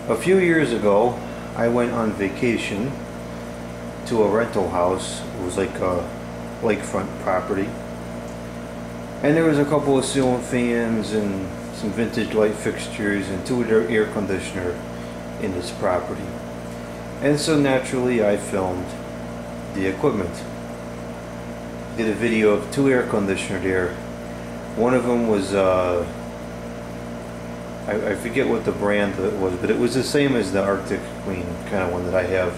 A few years ago, I went on vacation to a rental house. It was like a lakefront property. And there was a couple of ceiling fans and some vintage light fixtures and two air conditioner in this property. And so naturally I filmed the equipment. Did a video of two air conditioner there. One of them was I forget what the brand it was, but it was the same as the Arctic Queen kind of one that I have.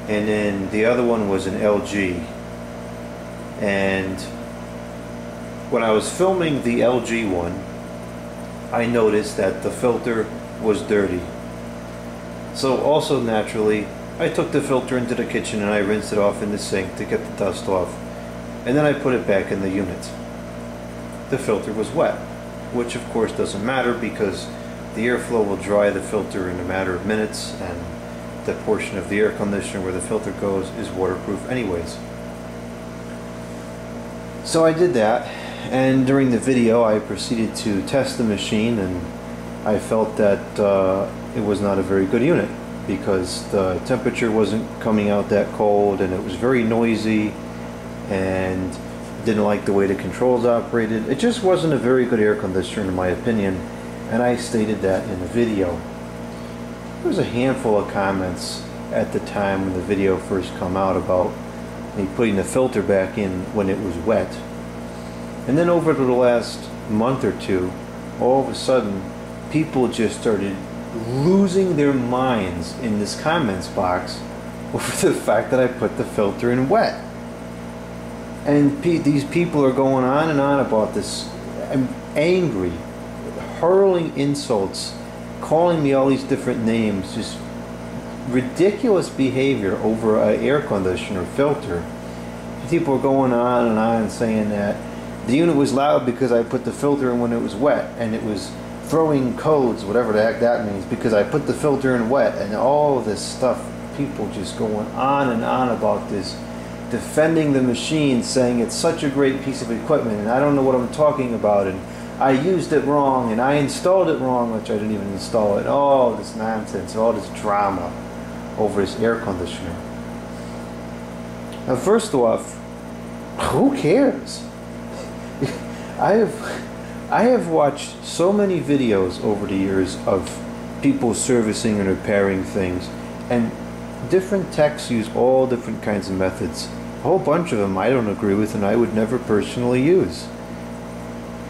And then the other one was an LG. And when I was filming the LG one, I noticed that the filter was dirty. So also naturally, I took the filter into the kitchen and I rinsed it off in the sink to get the dust off. And then I put it back in the unit. The filter was wet, which of course doesn't matter because the airflow will dry the filter in a matter of minutes, and the portion of the air conditioner where the filter goes is waterproof anyways. So I did that, and during the video I proceeded to test the machine, and I felt that it was not a very good unit because the temperature wasn't coming out that cold, and it was very noisy, and didn't like the way the controls operated. It just wasn't a very good air conditioner in my opinion, and I stated that in the video. There was a handful of comments at the time when the video first came out about me putting the filter back in when it was wet. And then over the last month or two, all of a sudden people just started losing their minds in this comments box over the fact that I put the filter in wet. And these people are going on and on about this. I'm angry, hurling insults, calling me all these different names, just ridiculous behavior over an air conditioner filter. People are going on and on saying that the unit was loud because I put the filter in when it was wet, and it was throwing codes, whatever the heck that means, because I put the filter in wet, and all this stuff. People just going on and on about this, defending the machine, saying it's such a great piece of equipment and I don't know what I'm talking about, and I used it wrong and I installed it wrong, which I didn't even install it. All this nonsense, all this drama over this air conditioner. Now first off, who cares? I have watched so many videos over the years of people servicing and repairing things, and different techs use all different kinds of methods. A whole bunch of them I don't agree with and I would never personally use.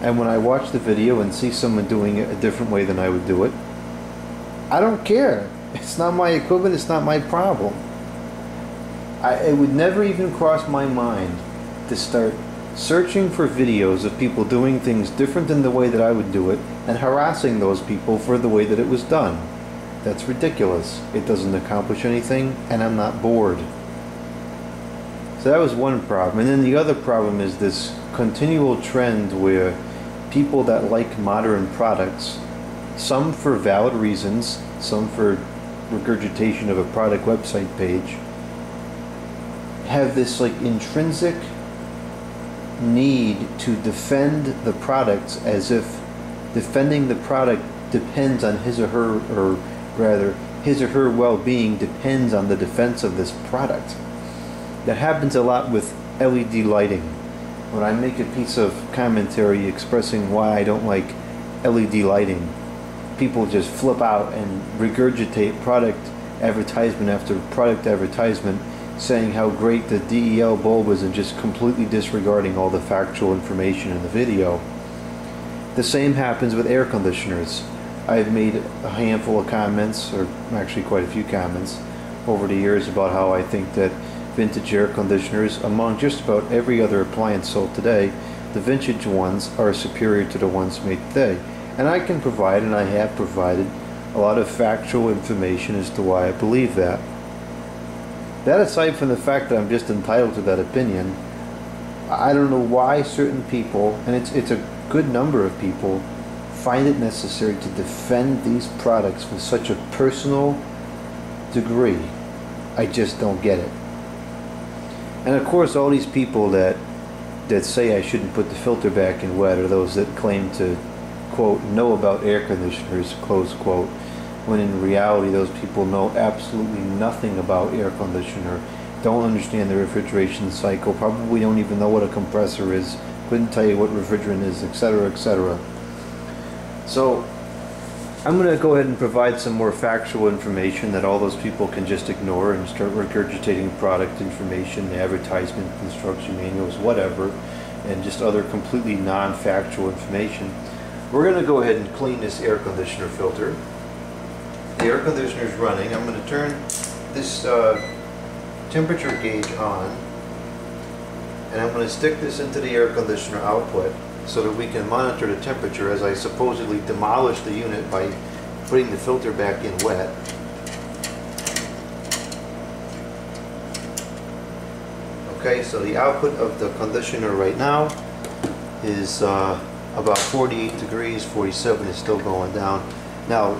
And when I watch the video and see someone doing it a different way than I would do it, I don't care. It's not my equipment, it's not my problem. It would never even cross my mind to start searching for videos of people doing things different than the way that I would do it and harassing those people for the way that it was done. That's ridiculous. It doesn't accomplish anything, and I'm not bored. So that was one problem. And then the other problem is this continual trend where people that like modern products, some for valid reasons, some for regurgitation of a product website page, have this like intrinsic need to defend the products as if defending the product depends on his or her, or rather his or her well-being depends on the defense of this product. That happens a lot with LED lighting. When I make a piece of commentary expressing why I don't like LED lighting, people just flip out and regurgitate product advertisement after product advertisement, saying how great the DEL bulb is and just completely disregarding all the factual information in the video. The same happens with air conditioners. I've made a handful of comments, or actually quite a few comments, over the years about how I think that vintage air conditioners, among just about every other appliance sold today, the vintage ones are superior to the ones made today. And I can provide, and I have provided, a lot of factual information as to why I believe that. That aside from the fact that I'm just entitled to that opinion, I don't know why certain people, and it's a good number of people, find it necessary to defend these products with such a personal degree. I just don't get it. And of course all these people that say I shouldn't put the filter back in wet are those that claim to, quote, know about air conditioners, close quote. when in reality those people know absolutely nothing about air conditioner, don't understand the refrigeration cycle, probably don't even know what a compressor is, couldn't tell you what refrigerant is, etc., etc. So I'm going to go ahead and provide some more factual information that all those people can just ignore and start regurgitating product information, advertisement, instruction manuals, whatever, and just other completely non-factual information. We're going to go ahead and clean this air conditioner filter. The air conditioner is running. I'm going to turn this temperature gauge on, and I'm going to stick this into the air conditioner output so that we can monitor the temperature as I supposedly demolish the unit by putting the filter back in wet. Okay, so the output of the conditioner right now is about 48 degrees, 47 is still going down. Now,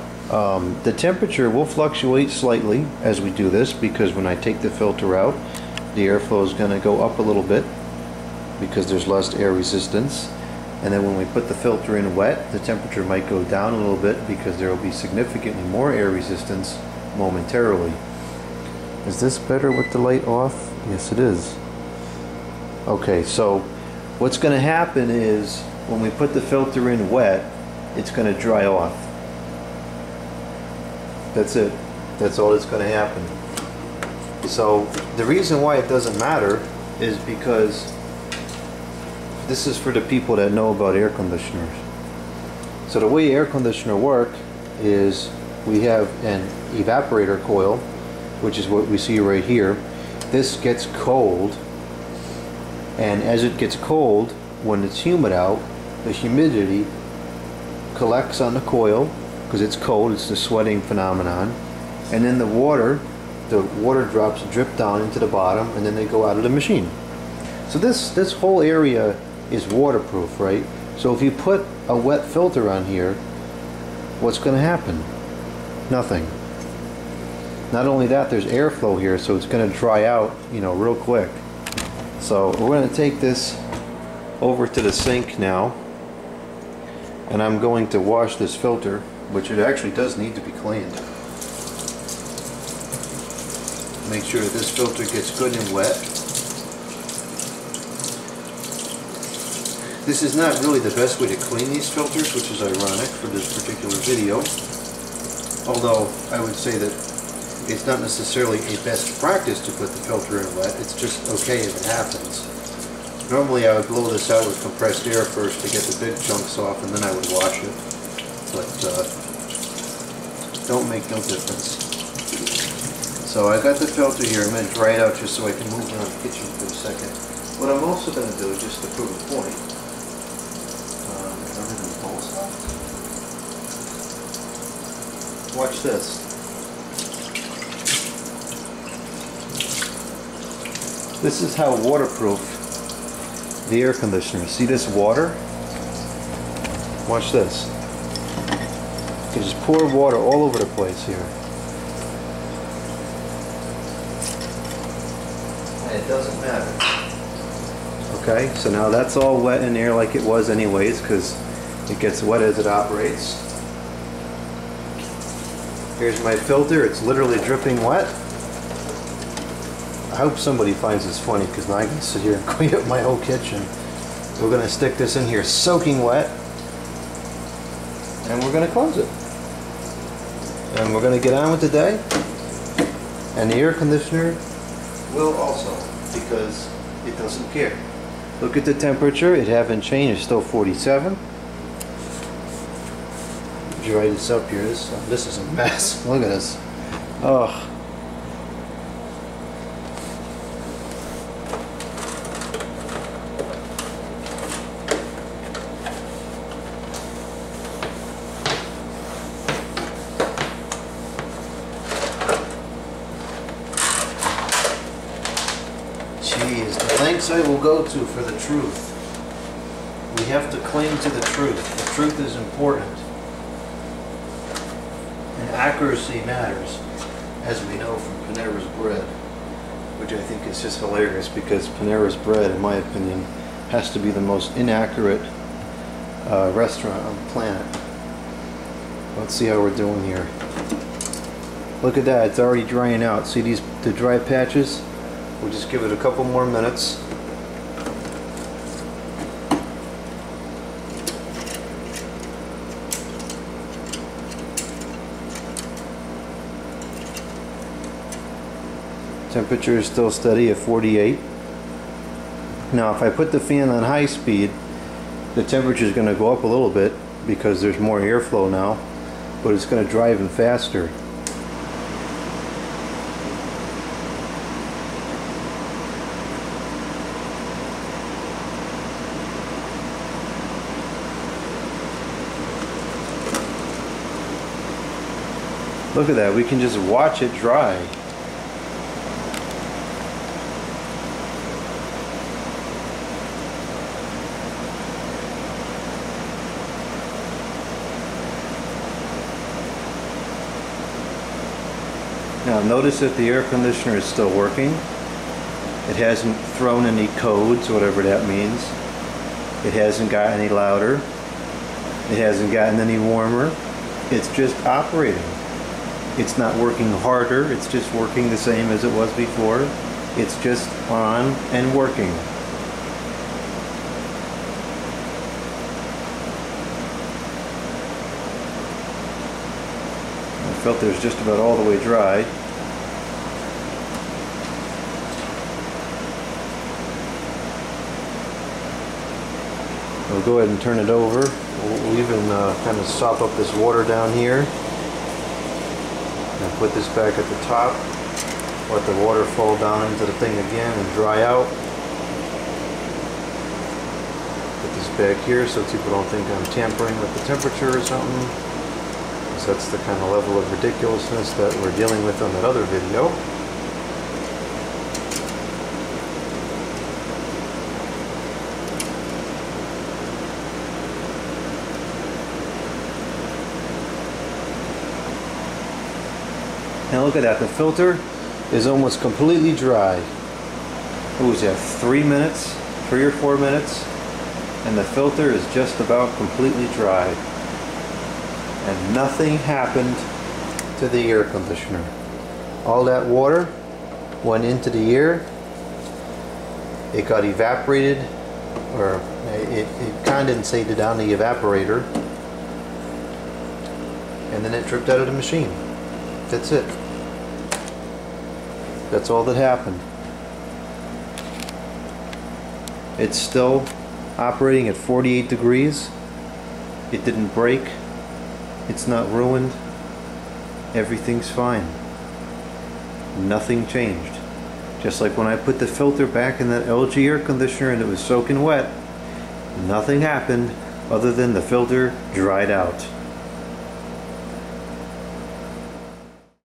the temperature will fluctuate slightly as we do this, because when I take the filter out, the airflow is going to go up a little bit because there's less air resistance. And then when we put the filter in wet, the temperature might go down a little bit because there will be significantly more air resistance momentarily. Is this better with the light off? Yes, it is. Okay, so what's going to happen is when we put the filter in wet, it's going to dry off. That's it. That's all that's going to happen. So the reason why it doesn't matter is because this is for the people that know about air conditioners. So the way air conditioner work is we have an evaporator coil, which is what we see right here. This gets cold, and as it gets cold, when it's humid out, the humidity collects on the coil because it's cold, it's the sweating phenomenon, and then the water drops drip down into the bottom, and then they go out of the machine. So this whole area is waterproof, right? So if you put a wet filter on here, what's going to happen? Nothing. Not only that, there's airflow here, so it's going to dry out, you know, real quick. So we're going to take this over to the sink now, and I'm going to wash this filter, which it actually does need to be cleaned. Make sure that this filter gets good and wet. This is not really the best way to clean these filters, which is ironic for this particular video. Although I would say that it's not necessarily a best practice to put the filter in wet, it's just okay if it happens. Normally I would blow this out with compressed air first to get the big chunks off, and then I would wash it. But don't make no difference. So I got the filter here. I'm going to dry it out just so I can move around the kitchen for a second. What I'm also going to do, just to prove a point, watch this. This is how waterproof the air conditioner is. See this water? Watch this. You can just pour water all over the place here. And it doesn't matter. Okay, so now that's all wet in there like it was anyways, because it gets wet as it operates. Here's my filter. It's literally dripping wet. I hope somebody finds this funny, because now I can sit here and clean up my whole kitchen. We're going to stick this in here soaking wet, and we're going to close it. And we're going to get on with the day. And the air conditioner will also, because it doesn't care. Look at the temperature. It hasn't changed. It's still 47. Dry this up here. This is a mess. Look at this. Oh. Jeez, the lengths I will go to for the truth. We have to cling to the truth. The truth is important. And accuracy matters, as we know from Panera's bread, which I think is just hilarious, because Panera's bread, in my opinion, has to be the most inaccurate restaurant on the planet. Let's see how we're doing here. Look at that, it's already drying out. See the dry patches? We'll just give it a couple more minutes. Temperature is still steady at 48. Now if I put the fan on high speed, the temperature is going to go up a little bit because there's more airflow now, but it's going to dry even faster. Look at that, we can just watch it dry. Now notice that the air conditioner is still working. It hasn't thrown any codes, whatever that means. It hasn't gotten any louder. It hasn't gotten any warmer. It's just operating. It's not working harder, it's just working the same as it was before. It's just on and working. The filter is just about all the way dry. We'll go ahead and turn it over. We'll even kind of sop up this water down here. And put this back at the top. Let the water fall down into the thing again and dry out. Put this back here so people don't think I'm tampering with the temperature or something. Because that's the kind of level of ridiculousness that we're dealing with on that other video. Now look at that, the filter is almost completely dry. What was that, 3 minutes? 3 or 4 minutes? And the filter is just about completely dry. And nothing happened to the air conditioner. All that water went into the air. It got evaporated, or it condensated on the evaporator. And then it dripped out of the machine. That's it. That's all that happened. It's still operating at 48 degrees. It didn't break. It's not ruined. Everything's fine. Nothing changed. Just like when I put the filter back in that LG air conditioner and it was soaking wet, nothing happened other than the filter dried out.